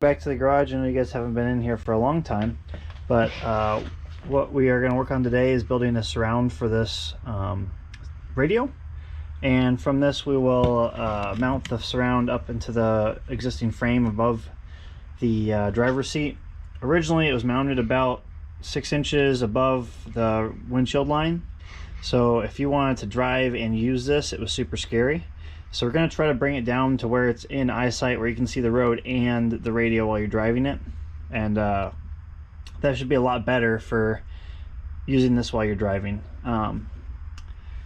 back to the garage. I know you guys haven't been in here for a long time, but what we are going to work on today is building a surround for this radio. And from this we will mount the surround up into the existing frame above the driver's seat. Originally it was mounted about 6 inches above the windshield line, so if you wanted to drive and use this, it was super scary. So we're going to try to bring it down to where it's in eyesight, where you can see the road and the radio while you're driving it, and that should be a lot better for using this while you're driving.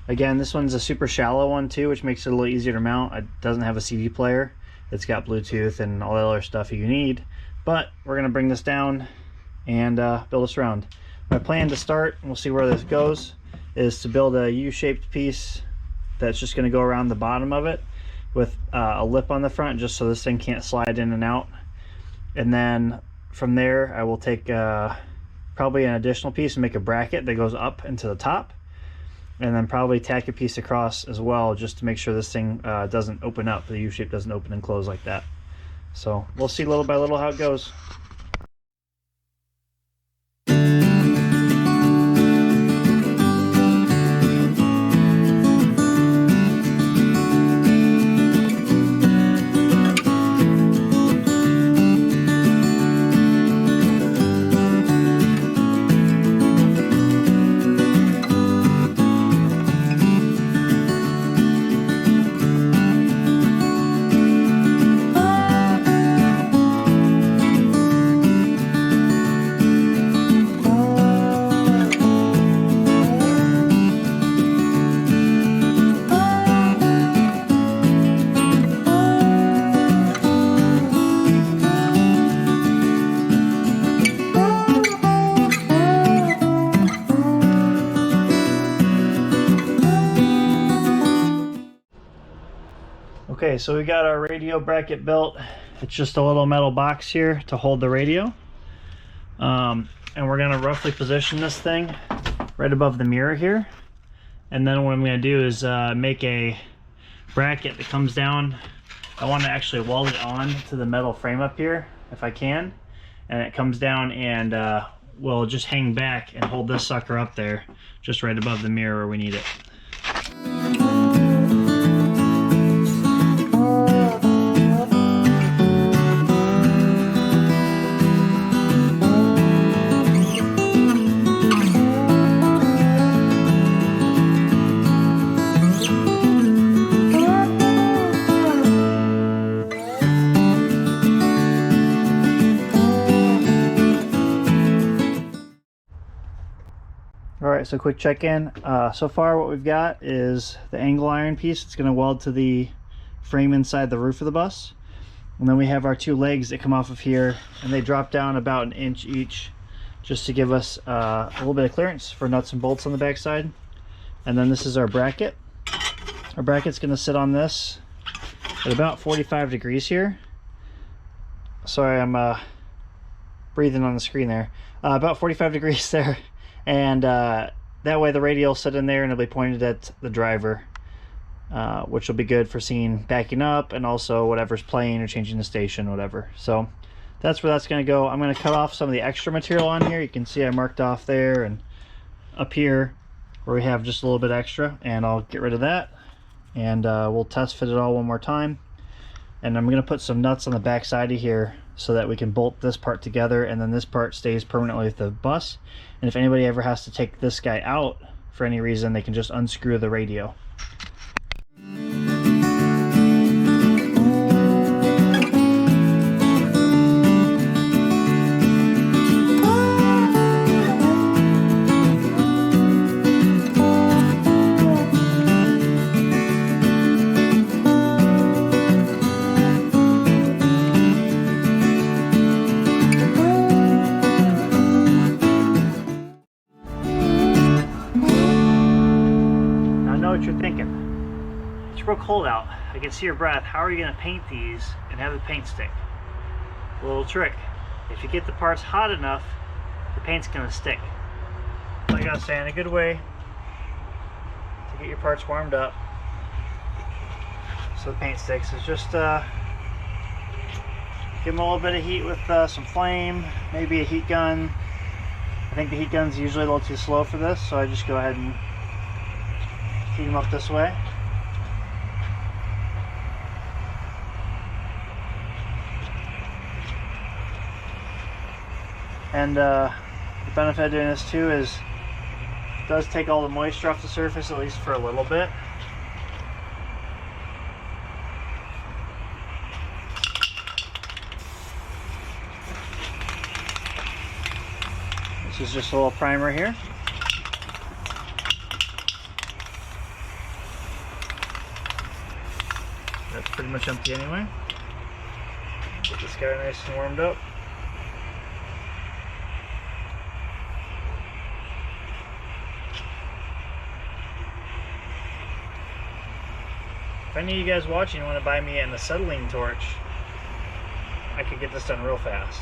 Again, this one's a super shallow one too, which makes it a little easier to mount. It doesn't have a CD player. It's got Bluetooth and all the other stuff you need, but we're going to bring this down and build a surround. My plan to start, and we'll see where this goes, is to build a U-shaped piece that's just going to go around the bottom of it with a lip on the front, just so this thing can't slide in and out. And then from there I will take probably an additional piece and make a bracket that goes up into the top, and then probably tack a piece across as well, just to make sure this thing doesn't open up, the U-shape doesn't open and close like that. So we'll see little by little how it goes. Okay, so we got our radio bracket built. It's just a little metal box here to hold the radio. And we're gonna roughly position this thing right above the mirror here. And then what I'm gonna do is make a bracket that comes down. I want to actually weld it on to the metal frame up here, if I can. And it comes down and will just hang back and hold this sucker up there, just right above the mirror where we need it. Alright, so quick check-in. So far what we've got is the angle iron piece. It's going to weld to the frame inside the roof of the bus. And then we have our two legs that come off of here, and they drop down about 1 inch each, just to give us a little bit of clearance for nuts and bolts on the back side. And then this is our bracket. Our bracket's going to sit on this at about 45 degrees here. Sorry, I'm breathing on the screen there. About 45 degrees there. And that way the radio will sit in there and it'll be pointed at the driver, which will be good for seeing backing up and also whatever's playing or changing the station, whatever. So that's where that's going to go. I'm going to cut off some of the extra material on here. You can see I marked off there and up here where we have just a little bit extra, and I'll get rid of that, and we'll test fit it all one more time. And I'm going to put some nuts on the back side of here so that we can bolt this part together, and then this part stays permanently with the bus. And if anybody ever has to take this guy out for any reason, they can just unscrew the radio. Real cold out. I can see your breath. How are you going to paint these and have the paint stick? A little trick. If you get the parts hot enough, the paint's going to stick. Like I was saying, a good way to get your parts warmed up so the paint sticks is just give them a little bit of heat with some flame, maybe a heat gun. I think the heat gun's usually a little too slow for this, so I just go ahead and heat them up this way. And the benefit of doing this too is it does take all the moisture off the surface, at least for a little bit. This is just a little primer here. That's pretty much empty anyway. Get this guy nice and warmed up. If any of you guys watching want to buy me an acetylene torch, I could get this done real fast.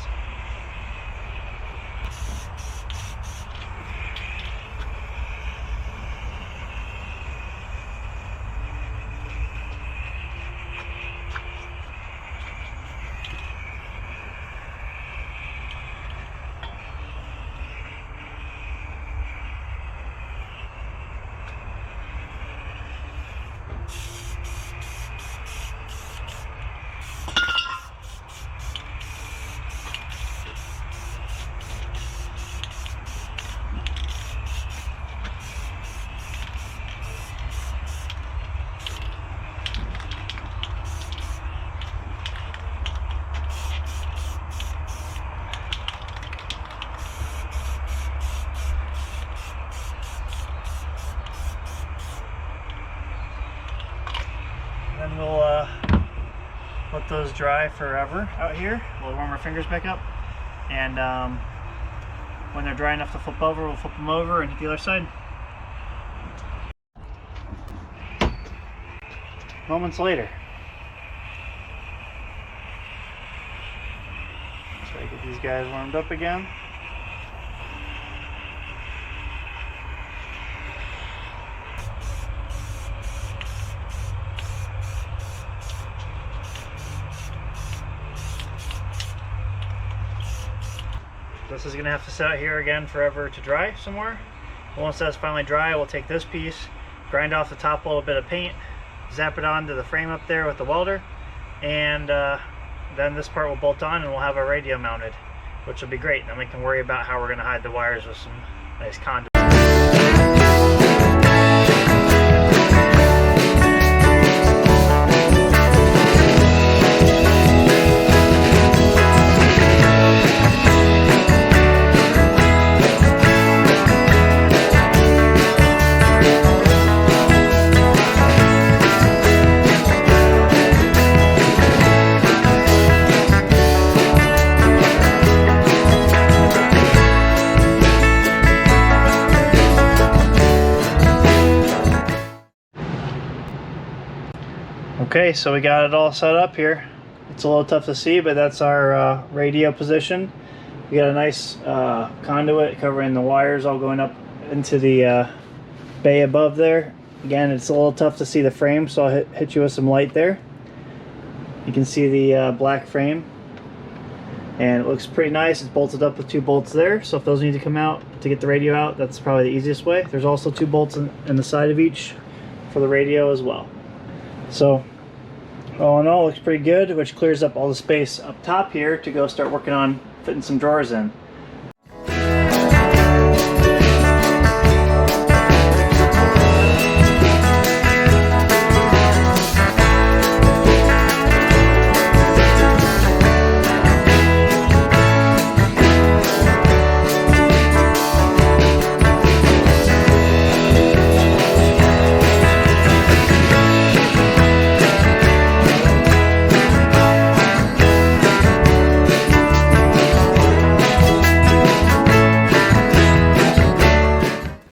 Then we'll let those dry forever out here. We'll warm our fingers back up, and when they're dry enough to flip over, we'll flip them over and hit the other side. Moments later. Try to get these guys warmed up again. This is going to have to sit out here again forever to dry somewhere. Once that's finally dry, we'll take this piece, grind off the top a little bit of paint, zap it onto the frame up there with the welder, and then this part will bolt on and we'll have our radio mounted, which will be great. Then we can worry about how we're going to hide the wires with some nice conduit. Okay, so we got it all set up here. It's a little tough to see, but that's our radio position. We got a nice conduit covering the wires all going up into the bay above there. Again, it's a little tough to see the frame, so I'll hit you with some light there. You can see the black frame, and it looks pretty nice. It's bolted up with 2 bolts there, so if those need to come out to get the radio out, that's probably the easiest way. There's also 2 bolts in the side of each for the radio as well. So all in all, looks pretty good, which clears up all the space up top here to go start working on fitting some drawers in.